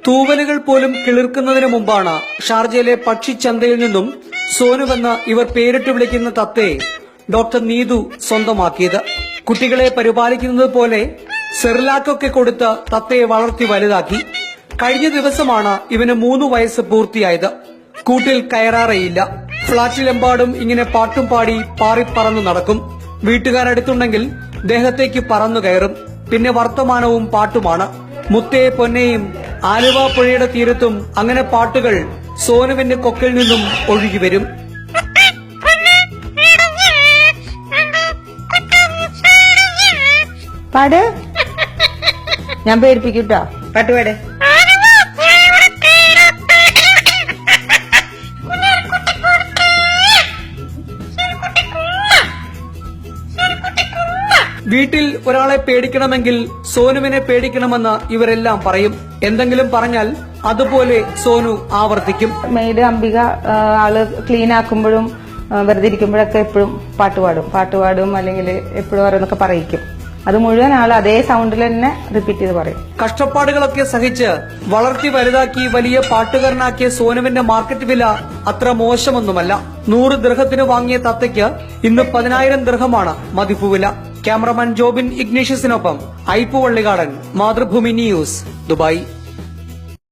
തൂവലുകൾ പോലും കിളിർക്കുന്നതിന് മുമ്പാണ് ഷാർജയിലെ പക്ഷിച്ചന്തയിൽ നിന്നും സോനുവെന്ന് ഇവർ പേരിട്ട് വിളിക്കുന്ന തത്തയെ ഡോക്ടർ നീതു സ്വന്തമാക്കിയത്. കുട്ടികളെ പരിപാലിക്കുന്നത് പോലെ സെറിലാക്കൊക്കെ കൊടുത്ത് തത്തയെ വളർത്തി വലുതാക്കി. കഴിഞ്ഞ ദിവസമാണ് ഇവന് 3 വയസ്സ് പൂർത്തിയായത്. കൂട്ടിൽ കയറാറേയില്ല. ഫ്ളാറ്റിലെമ്പാടും ഇങ്ങനെ പാട്ടും പാടി പാറിപ്പറന്നു നടക്കും. വീട്ടുകാരടുത്തുണ്ടെങ്കിൽ ദേഹത്തേക്ക് പറന്നു കയറും. പിന്നെ വർത്തമാനവും പാട്ടുമാണ്. മുത്തേ പൊന്നെയും ആലുവ പുഴയുടെ തീരത്തും അങ്ങനെ പാട്ടുകൾ സോനുവിന്റെ കൊക്കിൽ നിന്നും ഒഴുകി വരും. പാട്, ഞാൻ പേടിപ്പിക്കൂട്ടോ. പാട്ട് പാടേ. വീട്ടിൽ ഒരാളെ പേടിക്കണമെങ്കിൽ സോനുവിനെ പേടിക്കണമെന്ന് ഇവരെല്ലാം പറയും. എന്തെങ്കിലും പറഞ്ഞാൽ അതുപോലെ സോനു ആവർത്തിക്കും. മെയ്ഡ് അംബിക ആള് ക്ലീൻ ആക്കുമ്പോഴും വെറുതെ ഇരിക്കുമ്പോഴൊക്കെ എപ്പോഴും പാട്ടുപാടും അല്ലെങ്കിൽ എപ്പോഴും ഓരോന്നൊക്കെ പറയിക്കും. അത് മുഴുവൻ ആൾ അതേ സൗണ്ടിൽ തന്നെ റിപ്പീറ്റ് ചെയ്ത് പറയും. കഷ്ടപ്പാടുകളൊക്കെ സഹിച്ച് വളർത്തി വലുതാക്കി വലിയ പാട്ടുകാരനാക്കിയ സോനുവിന്റെ മാർക്കറ്റ് വില അത്ര മോശമൊന്നുമല്ല. 100 ദിർഹത്തിന് വാങ്ങിയ തത്തയ്ക്ക് ഇന്ന് 10,000 ദിർഹമാണ് മതിപ്പു വില. ക്യാമറമാൻ ജോബിൻ ഇഗ്നേഷ്യസിനൊപ്പം ഐപ്പു വള്ളികാടൻ, മാതൃഭൂമി ന്യൂസ്, ദുബായ്.